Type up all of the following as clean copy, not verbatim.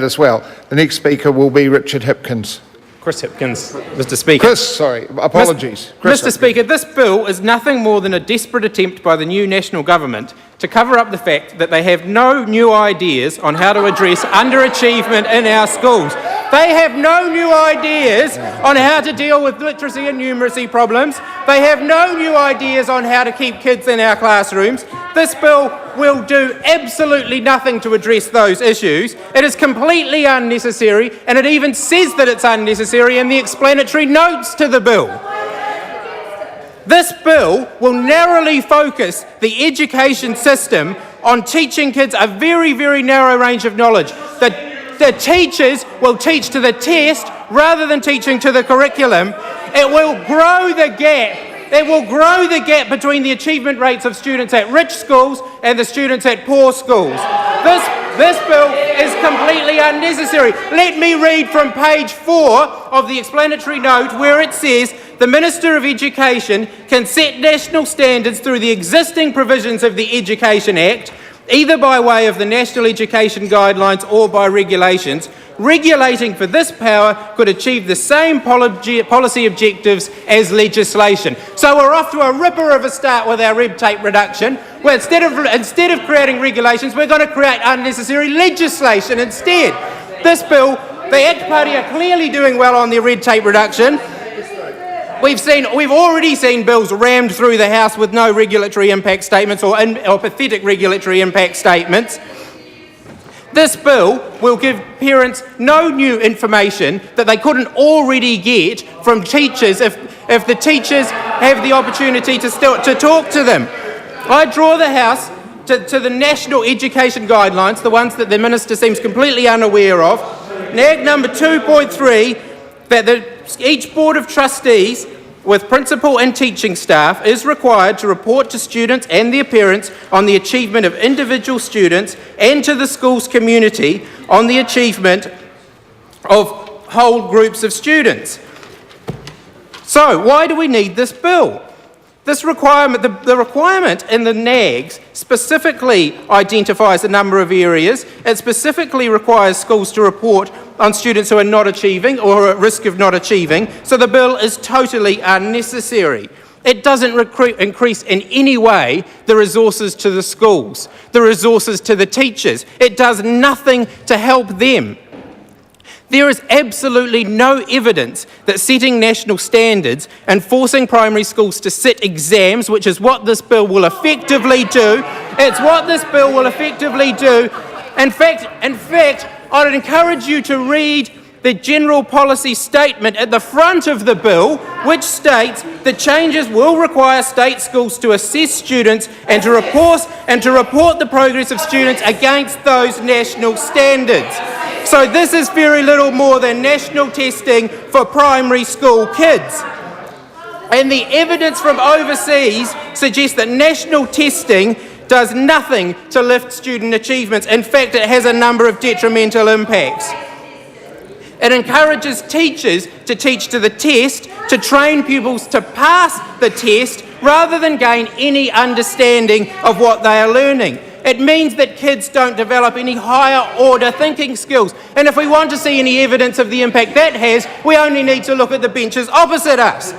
as well. The next speaker will be Richard Hipkins. Chris Hipkins, Mr. Speaker. Chris, sorry, apologies. Chris Mr. Speaker, this bill is nothing more than a desperate attempt by the new national government to cover up the fact that they have no new ideas on how to address underachievement in our schools. They have no new ideas on how to deal with literacy and numeracy problems. They have no new ideas on how to keep kids in our classrooms. This bill will do absolutely nothing to address those issues. It is completely unnecessary, and it even says that it's unnecessary in the explanatory notes to the bill. This bill will narrowly focus the education system on teaching kids a very, very narrow range of knowledge. The teachers will teach to the test rather than teaching to the curriculum. It will grow the gap. It will grow the gap between the achievement rates of students at rich schools and the students at poor schools. This bill is completely unnecessary. Let me read from page 4 of the explanatory note where it says, the Minister of Education can set national standards through the existing provisions of the Education Act, either by way of the National Education Guidelines or by regulations. Regulating for this power could achieve the same policy objectives as legislation. So we're off to a ripper of a start with our red tape reduction. Well, instead of creating regulations, we're going to create unnecessary legislation instead. This bill, the ACT Party are clearly doing well on their red tape reduction. We've already seen bills rammed through the House with no regulatory impact statements or pathetic regulatory impact statements. This bill will give parents no new information that they couldn't already get from teachers if the teachers have the opportunity to talk to them. I draw the House to the National Education Guidelines, the ones that the Minister seems completely unaware of. NAG number 2.3, that each Board of Trustees with principal and teaching staff is required to report to students and their parents on the achievement of individual students and to the school's community on the achievement of whole groups of students. So, why do we need this bill? This requirement, the requirement in the NAGs specifically identifies a number of areas. It specifically requires schools to report on students who are not achieving or are at risk of not achieving, so the bill is totally unnecessary. It doesn't increase in any way the resources to the schools, the resources to the teachers. It does nothing to help them. There is absolutely no evidence that setting national standards and forcing primary schools to sit exams, which is what this bill will effectively do, it's what this bill will effectively do. In fact, I'd encourage you to read the general policy statement at the front of the bill, which states that changes will require state schools to assess students and to report the progress of students against those national standards. So this is very little more than national testing for primary school kids. And the evidence from overseas suggests that national testing does nothing to lift student achievements. In fact, it has a number of detrimental impacts. It encourages teachers to teach to the test, to train pupils to pass the test, rather than gain any understanding of what they are learning. It means that kids don't develop any higher order thinking skills. And if we want to see any evidence of the impact that has, we only need to look at the benches opposite us.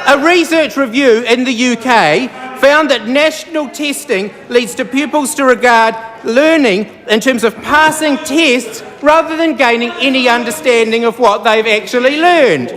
A research review in the UK found that national testing leads to pupils to regard learning in terms of passing tests rather than gaining any understanding of what they've actually learned.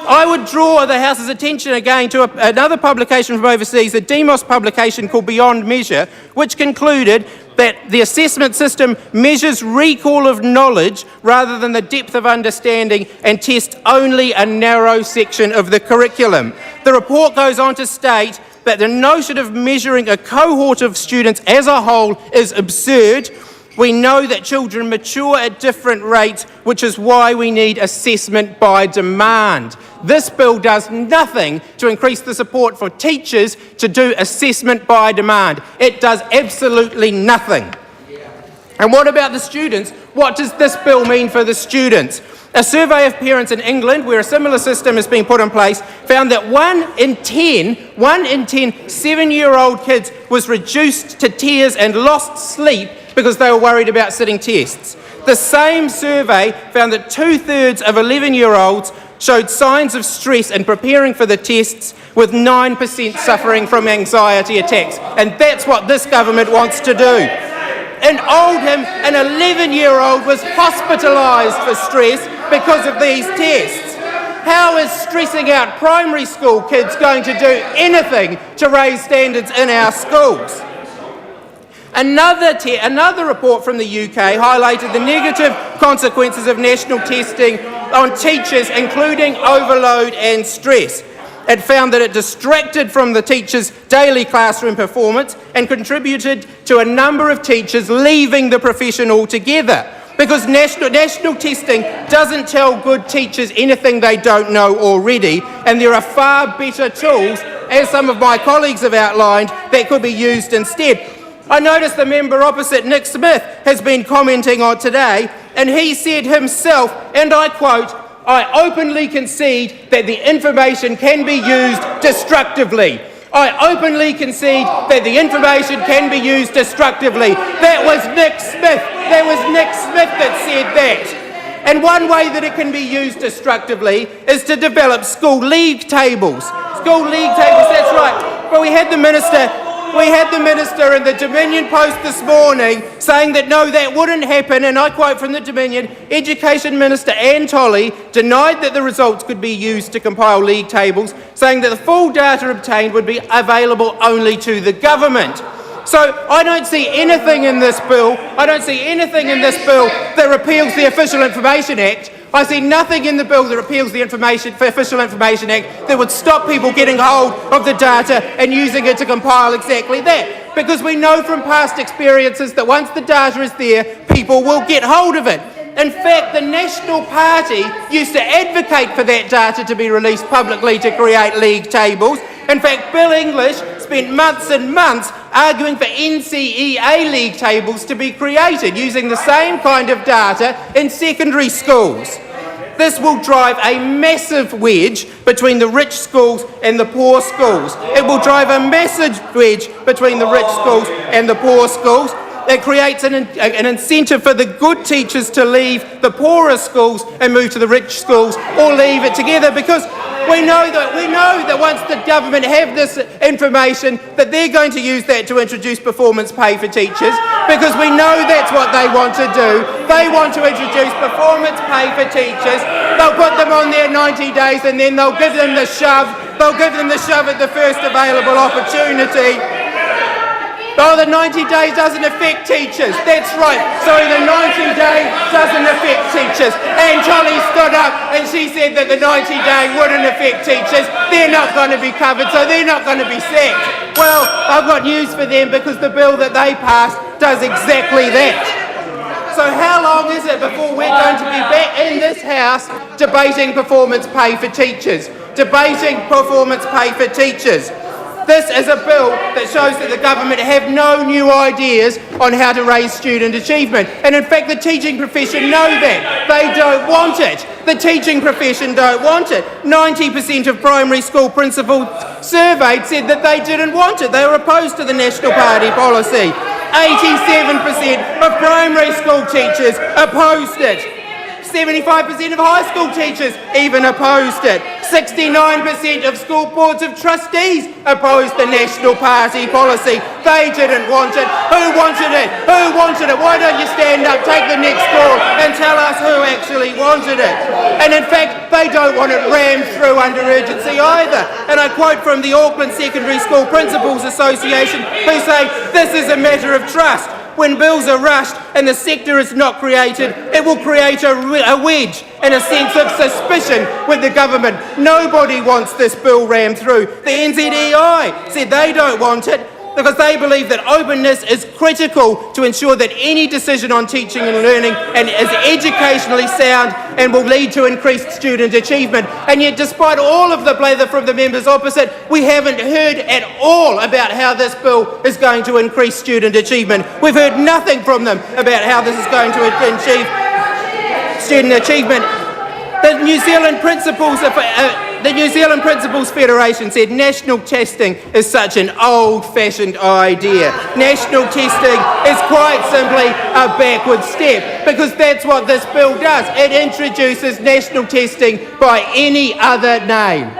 I would draw the House's attention again to another publication from overseas, a Demos publication called Beyond Measure, which concluded that the assessment system measures recall of knowledge rather than the depth of understanding and tests only a narrow section of the curriculum. The report goes on to state that the notion of measuring a cohort of students as a whole is absurd. We know that children mature at different rates, which is why we need assessment by demand. This bill does nothing to increase the support for teachers to do assessment by demand. It does absolutely nothing. And what about the students? What does this bill mean for the students? A survey of parents in England, where a similar system has been put in place, found that 1 in 10 7-year-old kids was reduced to tears and lost sleep because they were worried about sitting tests. The same survey found that 2/3 of 11-year-olds showed signs of stress in preparing for the tests, with 9% suffering from anxiety attacks. And that's what this government wants to do. In Oldham, an 11-year-old was hospitalised for stress because of these tests. How is stressing out primary school kids going to do anything to raise standards in our schools? Another report from the UK highlighted the negative consequences of national testing on teachers, including overload and stress. It found that it distracted from the teachers' daily classroom performance and contributed to a number of teachers leaving the profession altogether, because national testing doesn't tell good teachers anything they don't know already, and there are far better tools, as some of my colleagues have outlined, that could be used instead. I noticed the member opposite, Nick Smith, has been commenting on today, and he said himself, and I quote, "I openly concede that the information can be used destructively." I openly concede that the information can be used destructively. That was Nick Smith. That was Nick Smith that said that. And one way that it can be used destructively is to develop school league tables. School league tables, that's right. But we had the Minister in the Dominion Post this morning saying that no, that wouldn't happen, and I quote from the Dominion, Education Minister Anne Tolley denied that the results could be used to compile league tables, saying that the full data obtained would be available only to the government. So I don't see anything in this bill, that repeals the Official Information Act. I see nothing in the bill that repeals the Official Information Act that would stop people getting hold of the data and using it to compile exactly that. Because we know from past experiences that once the data is there, people will get hold of it. In fact, the National Party used to advocate for that data to be released publicly to create league tables. In fact, Bill English spent months and months arguing for NCEA league tables to be created using the same kind of data in secondary schools. This will drive a massive wedge between the rich schools and the poor schools. It will drive a massive wedge between the rich schools and the poor schools. It creates an incentive for the good teachers to leave the poorer schools and move to the rich schools, or leave it together, because we know that once the government have this information, that they're going to use that to introduce performance pay for teachers, because we know that's what they want to do. They want to introduce performance pay for teachers. They'll put them on there 90 days and then they'll give them the shove. They'll give them the shove at the first available opportunity. Oh, the 90 days doesn't affect teachers. That's right. Sorry, the 90 days doesn't affect teachers. Anne Tolley stood up and she said that the 90 day wouldn't affect teachers. They're not going to be covered, so they're not going to be sacked. Well, I've got news for them, because the bill that they passed does exactly that. So how long is it before we're going to be back in this House debating performance pay for teachers? Debating performance pay for teachers. This is a bill that shows that the government have no new ideas on how to raise student achievement. And in fact, the teaching profession know that. They don't want it. The teaching profession don't want it. 90% of primary school principals surveyed said that they didn't want it. They were opposed to the National Party policy. 87% of primary school teachers opposed it. 75% of high school teachers even opposed it. 69% of school boards of trustees opposed the National Party policy. They didn't want it. Who wanted it? Who wanted it? Why don't you stand up, take the next call and tell us who actually wanted it? And in fact, they don't want it rammed through under urgency either. And I quote from the Auckland Secondary School Principals Association, who say, "This is a matter of trust. When bills are rushed and the sector is not created, it will create a wedge and a sense of suspicion with the government. Nobody wants this bill rammed through." The NZEI said they don't want it because they believe that openness is critical to ensure that any decision on teaching and learning is educationally sound and will lead to increased student achievement. And yet, despite all of the blather from the members opposite, we haven't heard at all about how this bill is going to increase student achievement. We've heard nothing from them about how this is going to achieve student achievement. The New Zealand principals The New Zealand Principals Federation said national testing is such an old-fashioned idea. National testing is quite simply a backward step, because that's what this bill does. It introduces national testing by any other name.